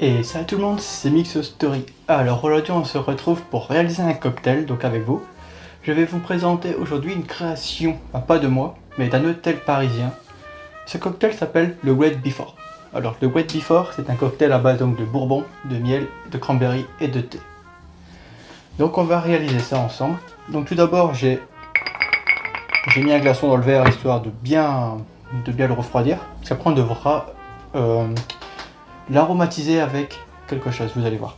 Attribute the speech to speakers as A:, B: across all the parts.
A: Et salut tout le monde, c'est Mix Story. Alors aujourd'hui on se retrouve pour réaliser un cocktail, donc avec vous. Je vais vous présenter aujourd'hui une création, pas de moi, mais d'un hôtel parisien. Ce cocktail s'appelle le Wet Before. Alors le Wet Before, c'est un cocktail à base donc de bourbon, de miel, de cranberry et de thé. Donc on va réaliser ça ensemble. Donc tout d'abord j'ai mis un glaçon dans le verre histoire de bien le refroidir. Parce qu'après on devra l'aromatiser avec quelque chose, vous allez voir.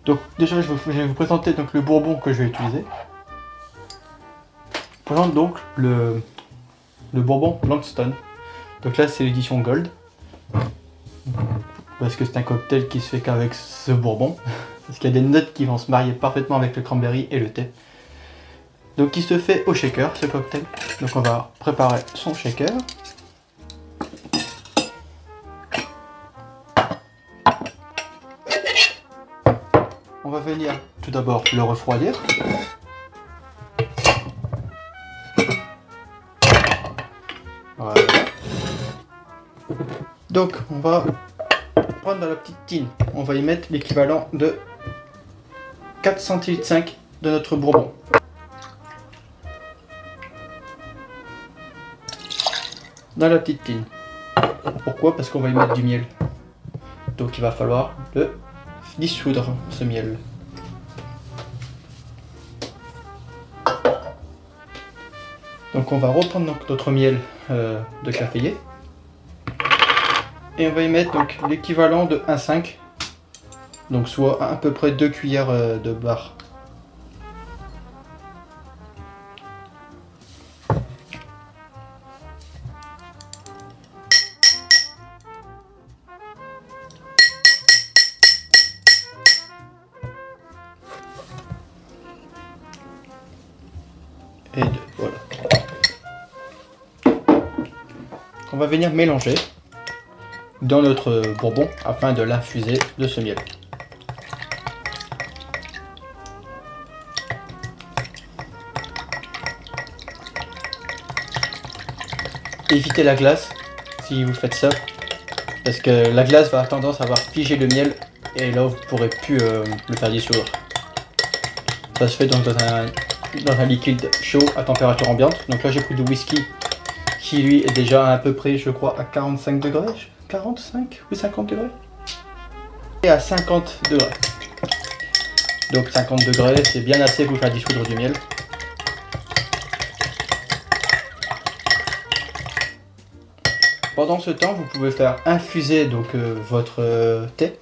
A: Donc déjà je vais vous présenter donc le bourbon que je vais utiliser. Je présente donc le bourbon Langston. Donc là c'est l'édition Gold. Parce que c'est un cocktail qui se fait qu'avec ce bourbon. Parce qu'il y a des notes qui vont se marier parfaitement avec le cranberry et le thé. Donc il se fait au shaker ce cocktail. Donc on va préparer son shaker. On va venir tout d'abord le refroidir. Voilà. Donc on va prendre dans la petite tine, on va y mettre l'équivalent de 4 centilitres 5 de notre bourbon. Dans la petite tine. Pourquoi? Parce qu'on va y mettre du miel. Donc il va falloir le dissoudre, ce miel. Donc on va reprendre donc notre miel de caféier. Et on va y mettre donc l'équivalent de 1,5. Donc soit à peu près 2 cuillères de beurre. Et 2, voilà. On va venir mélanger dans notre bourbon afin de l'infuser de ce miel. Évitez la glace si vous faites ça, parce que la glace va avoir tendance à avoir figé le miel et là vous ne pourrez plus le faire dissoudre. Ça se fait donc dans un liquide chaud à température ambiante. Donc là j'ai pris du whisky qui lui est déjà à peu près, je crois, à 45 degrés, 45 ou 50 degrés, et à 50 degrés. Donc 50 degrés c'est bien assez pour faire dissoudre du miel. Pendant ce temps, vous pouvez faire infuser donc votre thé.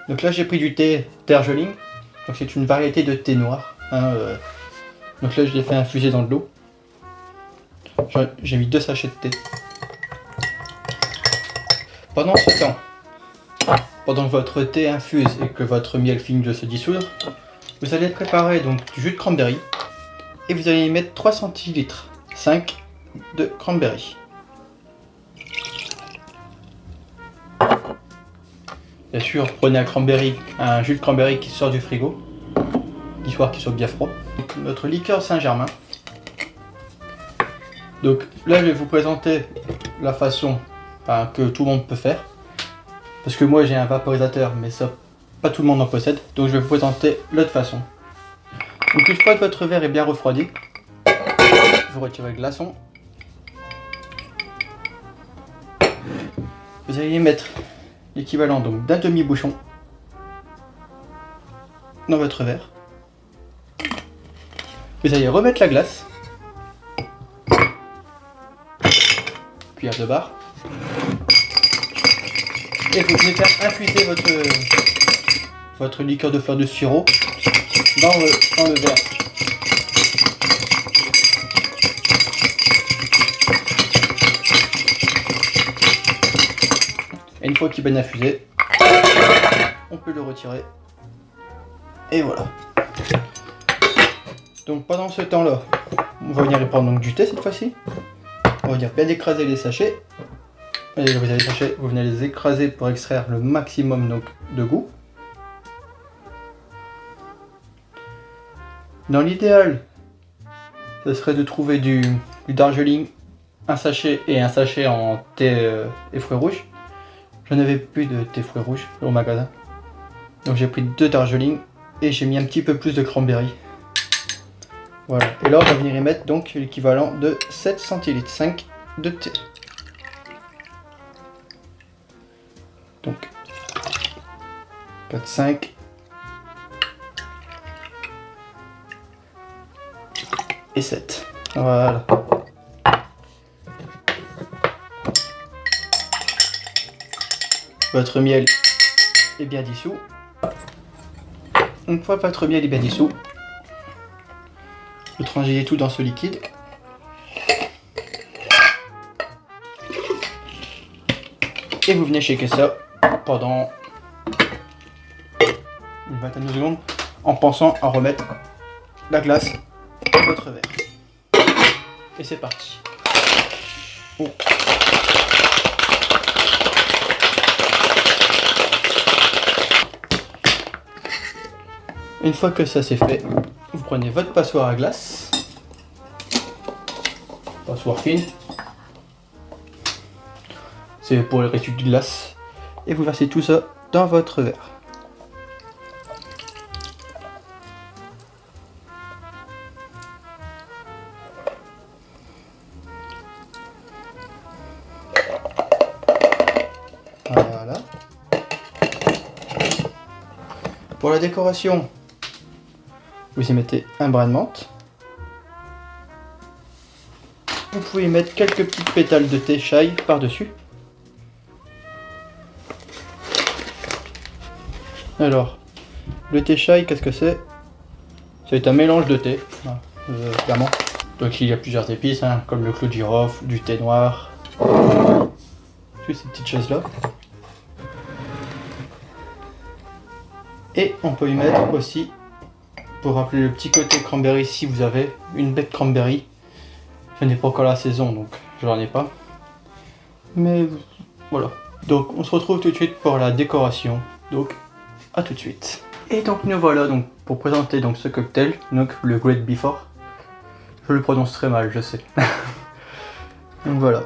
A: Donc là, j'ai pris du thé Darjeeling. Donc c'est une variété de thé noir. Donc là, je l'ai fait infuser dans de l'eau. J'ai mis 2 sachets de thé. Pendant ce temps, pendant que votre thé infuse et que votre miel finit de se dissoudre, vous allez préparer donc du jus de cranberry et vous allez y mettre 3 centilitres 5 de cranberry. Bien sûr, prenez un jus de cranberry qui sort du frigo, histoire qu'il soit bien froid. Donc, notre liqueur Saint-Germain. Donc là, je vais vous présenter la façon que tout le monde peut faire. Parce que moi, j'ai un vaporisateur, mais ça, pas tout le monde en possède. Donc je vais vous présenter l'autre façon. Donc une fois que votre verre est bien refroidi, vous retirez le glaçon. Vous allez y mettre l'équivalent donc d'un demi-bouchon dans votre verre. Vous allez remettre la glace, cuillère de bar, et vous venez faire infuser votre liqueur de fleur de sureau dans le verre. Et une fois qu'il est bien infusé, on peut le retirer. Et voilà. Donc pendant ce temps-là, on va venir y prendre donc du thé cette fois-ci. On va venir bien écraser les sachets. Et vous avez les sachets, vous venez les écraser pour extraire le maximum donc de goût. Dans l'idéal, ce serait de trouver du Darjeeling, un sachet et un sachet en thé et fruits rouges. Je n'avais plus de thé fruits rouges au magasin. Donc j'ai pris 2 Darjeeling et j'ai mis un petit peu plus de cranberry. Voilà, et là on va venir y mettre donc l'équivalent de 7 centilitres, 5 de thé. Donc 4, 5 et 7. Voilà. Votre miel est bien dissous. Une fois votre miel est bien dissous, vous transgéez tout dans ce liquide. Et vous venez shaker ça pendant une vingtaine de secondes en pensant à remettre la glace dans votre verre. Et c'est parti. Oh. Une fois que ça c'est fait, vous prenez votre passoire à glace, passoire fine, c'est pour le résidus de glace, et vous versez tout ça dans votre verre. Voilà. Pour la décoration, vous y mettez un brin de menthe. Vous pouvez mettre quelques petites pétales de thé chai par-dessus. Alors, le thé chai, qu'est-ce que c'est? C'est un mélange de thé, clairement. Donc il y a plusieurs épices, hein, comme le clou de girofle, du thé noir, toutes ces petites choses-là. Et on peut y mettre aussi, pour rappeler le petit côté cranberry, si vous avez une baie de cranberry. Je n'ai pas encore la saison, donc j'en ai pas. Mais voilà. Donc on se retrouve tout de suite pour la décoration. Donc à tout de suite. Et donc nous voilà donc pour présenter donc ce cocktail, donc le Great Before. Je le prononce très mal, je sais. Donc voilà.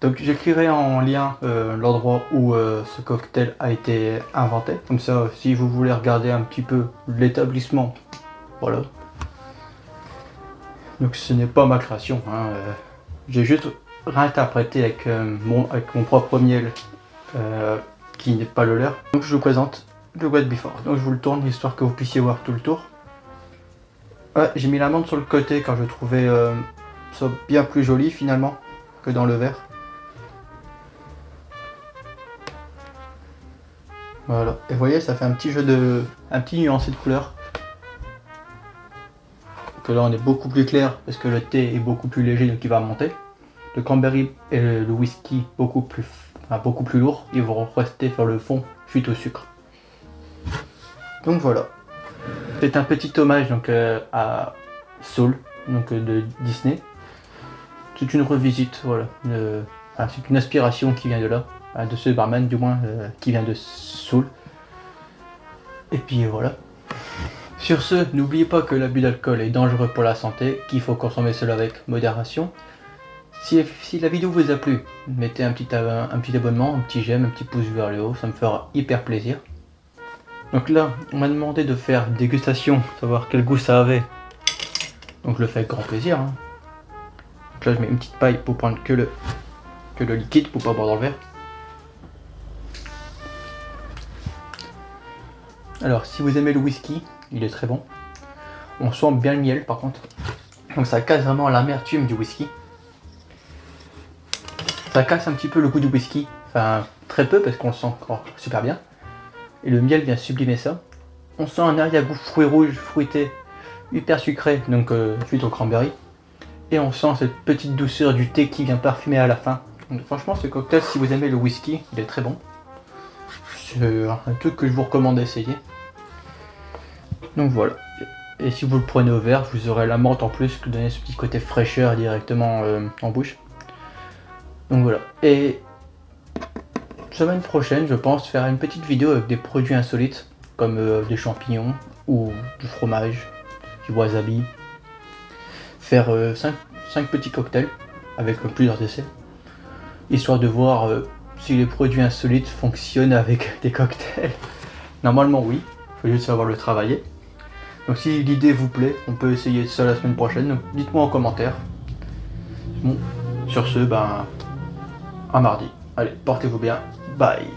A: Donc j'écrirai en lien l'endroit où ce cocktail a été inventé. Comme ça, si vous voulez regarder un petit peu l'établissement, voilà. Donc ce n'est pas ma création, hein. J'ai juste réinterprété avec mon propre miel qui n'est pas le leur. Donc je vous présente le Great Before. Donc je vous le tourne histoire que vous puissiez voir tout le tour. Ouais, j'ai mis la menthe sur le côté car je trouvais ça bien plus joli finalement que dans le verre. Voilà, et vous voyez, ça fait un petit nuancé de couleur. Que là on est beaucoup plus clair parce que le thé est beaucoup plus léger donc il va monter. Le cranberry et le whisky beaucoup plus lourd, ils vont rester sur le fond suite au sucre. Donc voilà. C'est un petit hommage donc à Soul, donc de Disney. C'est une revisite, voilà. C'est une inspiration qui vient de là, de ce barman du moins, qui vient de Soul. Et puis voilà. Sur ce, n'oubliez pas que l'abus d'alcool est dangereux pour la santé, qu'il faut consommer cela avec modération. Si la vidéo vous a plu, mettez un petit abonnement, un petit j'aime, un petit pouce vers le haut, ça me fera hyper plaisir. Donc là, on m'a demandé de faire une dégustation, savoir quel goût ça avait. Donc je le fais avec grand plaisir. Hein. Donc là, je mets une petite paille pour prendre que le liquide, pour pas boire dans le verre. Alors, si vous aimez le whisky, il est très bon. On sent bien le miel par contre. Donc ça casse vraiment l'amertume du whisky. Ça casse un petit peu le goût du whisky. Enfin, très peu parce qu'on le sent encore super bien. Et le miel vient sublimer ça. On sent un arrière-goût fruits rouges, fruité, hyper sucré, donc suite au cranberry. Et on sent cette petite douceur du thé qui vient parfumer à la fin. Donc, franchement, ce cocktail, si vous aimez le whisky, il est très bon. C'est un truc que je vous recommande d'essayer. Donc voilà. Et si vous le prenez au verre, vous aurez la menthe en plus qui donne ce petit côté fraîcheur directement en bouche. Donc voilà. Et semaine prochaine, je pense faire une petite vidéo avec des produits insolites comme des champignons ou du fromage, du wasabi. Faire 5 petits cocktails avec plusieurs essais, histoire de voir si les produits insolites fonctionnent avec des cocktails. Normalement oui, il faut juste savoir le travailler. Donc si l'idée vous plaît, on peut essayer ça la semaine prochaine, donc dites-moi en commentaire. Bon, sur ce, à mardi. Allez, portez-vous bien, bye.